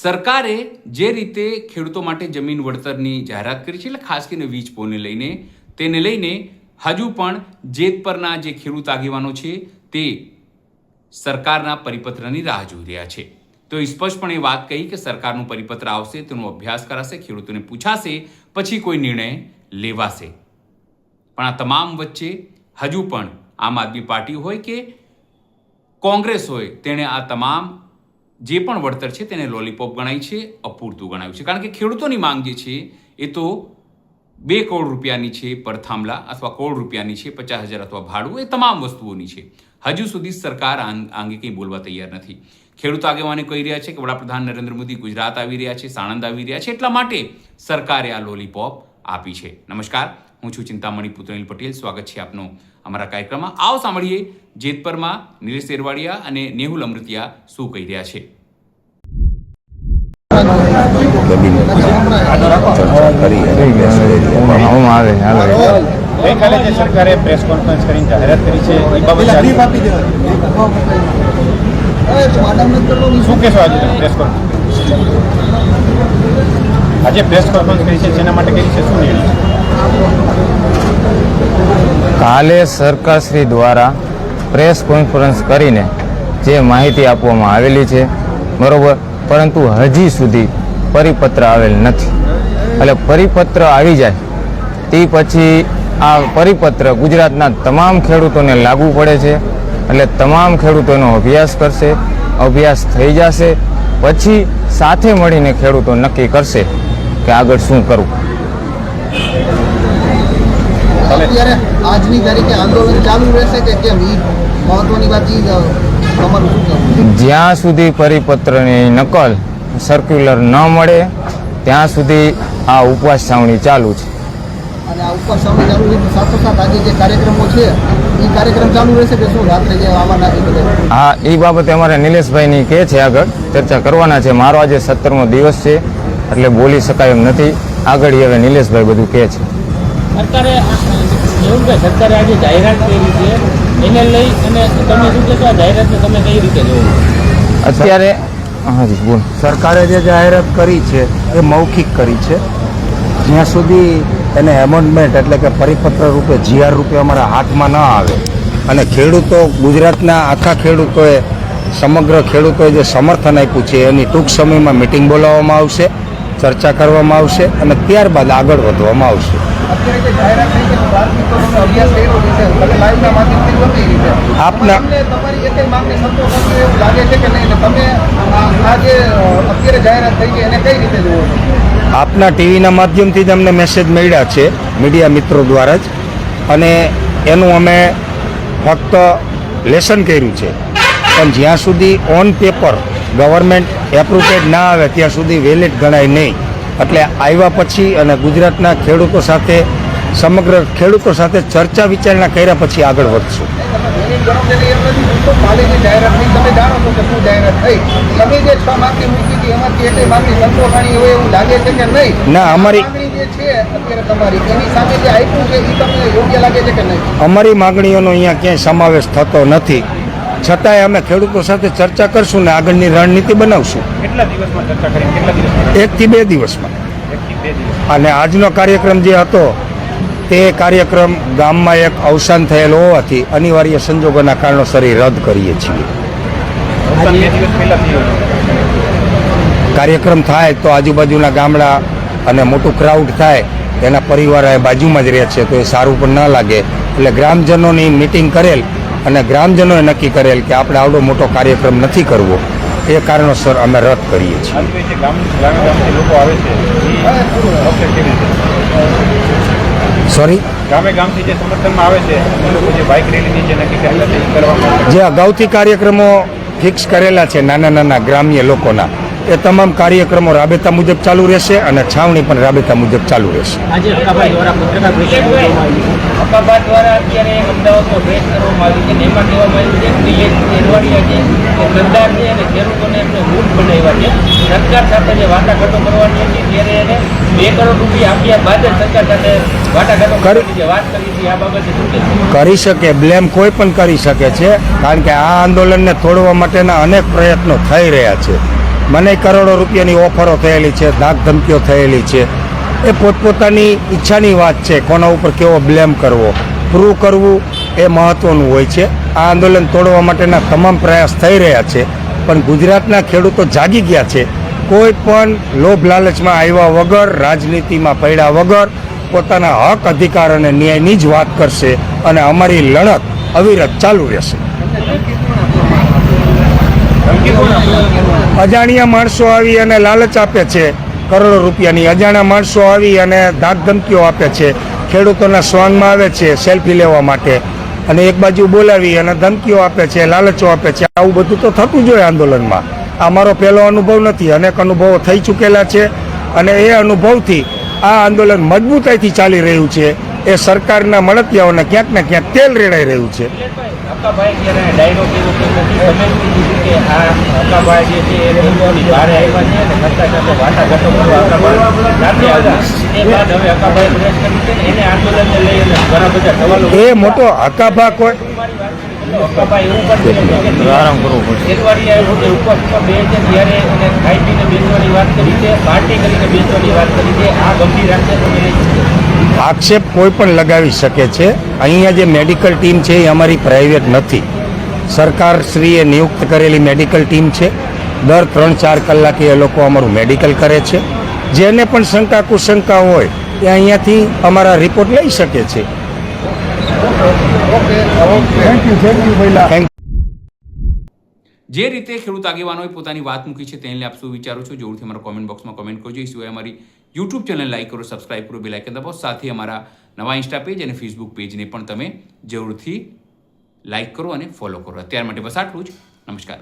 સરકારે જે રીતે ખેડૂતો માટે જમીન વળતરની જાહેરાત કરી છે, એટલે ખાસ કરીને વીજ પોલને લઈને, તેને લઈને હજુ પણ જેતપરના જે ખેડૂત આગેવાનો છે તે સરકારના પરિપત્રની રાહ જોઈ રહ્યા છે. તો સ્પષ્ટપણે વાત કહી કે સરકારનું પરિપત્ર આવશે, તેનો અભ્યાસ કરાશે, ખેડૂતોને પૂછાશે, પછી કોઈ નિર્ણય લેવાશે. પણ આ તમામ વચ્ચે હજુ પણ આમ આદમી પાર્ટી હોય કે કોંગ્રેસ હોય, તેણે આ તમામ જે પણ વળતર છે તેને લોલીપોપ ગણાય છે, અપૂરતું ગણાવ્યું છે. કારણ કે ખેડૂતોની માંગ જે છે એ તો 2 કરોડ રૂપિયાની છે પર થાંભલા, અથવા કરોડ રૂપિયાની છે, 50,000 અથવા ભાડું, એ તમામ વસ્તુઓની છે. હજુ સુધી સરકાર અંગે કંઈ બોલવા તૈયાર નથી. ખેડૂત આગેવાનો કહી રહ્યા છે કે વડાપ્રધાન નરેન્દ્ર મોદી ગુજરાત આવી રહ્યા છે, સાણંદ આવી રહ્યા છે, એટલા માટે સરકારે આ લોલીપોપ આપી છે. નમસ્કાર, હું છું ચિંતામણી પુત્રનીલ પટેલ. સ્વાગત છે આપનું અમારા કાર્યક્રમમાં. આવો સાંભળીએ જેતપરમાં નિલેશ એરવાડિયા અને નેહુલ અમૃતિયા શું કહી રહ્યા છે. ગઈકાલે જે સરકારે પ્રેસ કોન્ફરન્સ કરીને જાહેરાત કરી છે એ બાબતે શું કહેશો? આજે પ્રેસ કોન્ફરન્સ કરી છે, જેના માટે કરી છે, શું નિર્ણય? કાલે સરકારશ્રી દ્વારા પ્રેસ કોન્ફરન્સ કરીને જે માહિતી આપવામાં આવેલી છે, બરોબર, પરંતુ હજી સુધી પરિપત્ર આવેલ નથી. એટલે પરિપત્ર આવી જાય તે પછી આ પરિપત્ર ગુજરાતના તમામ ખેડૂતોને લાગુ પડે છે. એટલે તમામ ખેડૂતોનો અભ્યાસ કરશે, અભ્યાસ થઈ જશે, પછી સાથે મળીને ખેડૂતો નક્કી કરશે કે આગળ શું કરવું. અત્યારે આજની તારીખે આંદોલન ચાલુ રહેશે કે કેમ? એ મહત્વની વાત તમારું શું કહેવું? જ્યાં સુધી પરિપત્રની નકલ સર્ક્યુલર ન મળે ત્યાં સુધી આ ઉપવાસ છાવણી ચાલુ છે. અને આ ઉપવાસ છાવણી ચાલુ છે, સાથોસાથ આજે જે કાર્યક્રમો છે એ કાર્યક્રમ ચાલુ રહેશે કે શું? રાત્રે જે આવવાના છે? હા, એ બાબતે અમારે નિલેશભાઈની કહે છે, આગળ ચર્ચા કરવાના છે. મારો આજે 17મો દિવસ છે, એટલે બોલી શકાય એમ નથી. આગળ હવે નિલેશભાઈ બધું કહે છે. સરકારે આજે જાહેરાત કરી છે, એને લઈ અને તમે શું કહેશો? આ જાહેરાતને તમે કઈ રીતે જોવો? અત્યારે હાજી બોલ. સરકારે જે જાહેરાત કરી છે એ મૌખિક કરી છે. જ્યાં સુધી એને એમેન્ડમેન્ટ એટલે કે પરિપત્ર રૂપે GR રૂપે અમારા હાથમાં ન આવે અને ખેડૂતો, ગુજરાતના આખા ખેડૂતોએ, સમગ્ર ખેડૂતોએ જે સમર્થન આપ્યું છે એની ટૂંક સમયમાં મિટિંગ બોલાવવામાં આવશે, ચર્ચા કરવામાં આવશે અને ત્યારબાદ આગળ વધવામાં આવશે. અત્યારે જે જાહેરાત થઈ છે, પ્રાથમિક અભ્યાસ કર્યો છે, તમે લાઈવના માધ્યમથી બધી રીતે આપના તમારી એક માંગણી સંતોષ એવું લાગે છે કે નહીં? તમે આ જે અત્યારે જાહેરાત થઈ છે એને કઈ રીતે જુઓ છો? આપના ટીવીના માધ્યમથી જ અમને મેસેજ મળ્યા છે, મીડિયા મિત્રો દ્વારા જ, અને એનું અમે ફક્ત લેસન કર્યું છે. પણ જ્યાં સુધી ઓન પેપર ગવર્મેન્ટ એપ્રુવેડ ના આવે ત્યાં સુધી વેલિડ ગણાય નહીં. એટલે આવ્યા પછી અને ગુજરાતના ખેડૂતો સાથે, સમગ્ર ખેડૂતો સાથે ચર્ચા વિચારણા કર્યા પછી આગળ વધશું. ના, અમારી માગણીઓનો અહીંયા ક્યાંય સમાવેશ થતો નથી. છતાંય અમે ખેડૂતો સાથે ચર્ચા કરશું ને આગળની રણનીતિ બનાવશું. કેટલા દિવસમાં ચર્ચા કરી? કેટલા દિવસમાં? 1 થી 2 દિવસમાં. 1 થી 2 દિવસ. અને આજનો કાર્યક્રમ જે હતો તે કાર્યક્રમ ગામમાં એક અવસાન થયેલ હોવાથી અનિવાર્ય સંજોગોના કારણોસર રદ કરીએ છીએ. 2 દિવસ પહેલા થયો કાર્યક્રમ થાય તો આજુબાજુના ગામડા અને મોટું ક્રાઉડ થાય, એના પરિવાર બાજુમાં જ રહે છે, તો એ સારું પણ ન લાગે. એટલે ગ્રામજનોની મિટિંગ કરેલ અને ગ્રામજનોએ નક્કી કરેલ કે આપણે આવડો મોટો કાર્યક્રમ નથી કરવો, એ કારણોસર અમે રદ કરીએ છીએ. ગામથી લોકો આવે છે, સોરી, ગામથી જે સમર્થનમાં આવે છે એ લોકો જે બાઇક રેલીની જે નક્કી કરેલા છે એ કરવામાં જે અગાઉથી કાર્યક્રમો ફિક્સ કરેલા છે નાના નાના ગ્રામ્ય લોકોના, એ તમામ કાર્યક્રમો રાબેતા મુજબ ચાલુ રહેશે અને છાવણી પણ રાબેતા મુજબ ચાલુ રહેશે. આજે અકાભાઈ દ્વારા પત્રકાર પરિષદ અકાભાઈ દ્વારા અત્યારે અમદાવાદમાં ભેટ કરવામાં આવી છે, એમાં કહેવામાં આવ્યું છે નિલેશ એરવાડિયા છે એ સરદાર છે અને ખેડૂતોને એમને મૂળ બનાવ્યા છે. સરકાર સાથે જે વાટાઘાટો કરવાની હતી ત્યારે એને 2 કરોડ રૂપિયા આપ્યા બાદ જ સરકાર સાથે વાટાઘાટો કરવાની જે વાત કરી હતી, આ બાબતે શું કહેશો? કરી શકે, બ્લેમ કોઈ પણ કરી શકે છે, કારણ કે આ આંદોલનને તોડવા માટેના અનેક પ્રયત્નો થઈ રહ્યા છે. મને કરોડો રૂપિયાની ઓફરો થયેલી છે, ધાક ધમકીઓ થયેલી છે. એ પોતપોતાની ઈચ્છાની વાત છે, કોના ઉપર કેવો બ્લેમ કરવો, પ્રૂવ કરવું એ મહત્ત્વનું હોય છે. આ આંદોલન તોડવા માટેના તમામ પ્રયાસ થઈ રહ્યા છે, પણ ગુજરાતના ખેડૂતો જાગી ગયા છે. કોઈ પણ લોભ લાલચમાં આવ્યા વગર, રાજનીતિમાં પડ્યા વગર પોતાના હક, અધિકાર અને ન્યાયની જ વાત કરશે અને અમારી લડત અવિરત ચાલુ રહેશે. અજાણ્યા માણસો આવી અને લાલચ આપે છે, કરોડો રૂપિયાની. અજાણ્યા માણસો આવી અને ધાક ધમકીઓ આપે છે, ખેડૂતોના સ્વાંગમાં આવે છે સેલ્ફી લેવા માટે અને એક બાજુ બોલાવી અને ધમકીઓ આપે છે, લાલચો આપે છે. આવું બધું તો થતું જ હોય આંદોલનમાં. આ મારો પહેલો અનુભવ નથી, અનેક અનુભવો થઈ ચૂકેલા છે અને એ અનુભવથી આ આંદોલન મજબૂતાઈથી ચાલી રહ્યું છે. એ સરકારના મળતિયાઓને ક્યાંક ને ક્યાંક તેલ રેડાઈ રહ્યું છે. હકાભાઈ જ્યારે ડાયરો કર્યો કે નથી તમે કીધું કે આ હકાભાઈ જે છે એ બેંગોની બહાર આવ્યા છે અને કરતા સાથે વાટાઘાટો કરવા હકાભાઈ રાતે આવ્યા. એ બાદ હવે હકાભાઈ પ્રેસ કરી છે ને એને આંદોલનને લઈ અને ઘણા બધા સવાલો. એ મોટો હકાભા કોઈ હકાભાઈ એવું પણ એરવાડી આવ્યો કે ઉપવાસમાં બે છે ત્યારે એને ખાઈ પીને બેસવાની વાત કરી છે, પાર્ટી કરીને બેસવાની વાત કરી છે. આ ગંભીર આક્ષેપ આક્ષેપ કોઈ પણ લગાવી શકે છે. અહીંયા જે મેડિકલ ટીમ છે એ અમારી પ્રાઇવેટ નથી, સરકારશ્રીએ નિયુક્ત કરેલી મેડિકલ ટીમ છે. દર 3-4 કલાકે એ લોકો અમારું મેડિકલ કરે છે. જેને પણ શંકા કુશંકા હોય એ અહીંયાથી અમારા રિપોર્ટ લઈ શકે છે. જે રીતે ખેડૂત આગેવાનોએ પોતાની વાત મૂકી છે તેને આપ શું વિચારો છો, જરૂરથી અમારા કોમેન્ટ બોક્સમાં કોમેન્ટ કરજો. એ સિવાય અમારી યુટ્યુબ ચેનલ લાઈક કરો, સબસ્ક્રાઇબ કરો, બેલ આઇકન દબાવો. સાથે અમારા નવા ઇન્સ્ટા પેજ અને ફેસબુક પેજને પણ તમે જરૂરથી લાઈક કરો અને ફોલો કરો. અત્યાર માટે બસ આટલું જ. નમસ્કાર.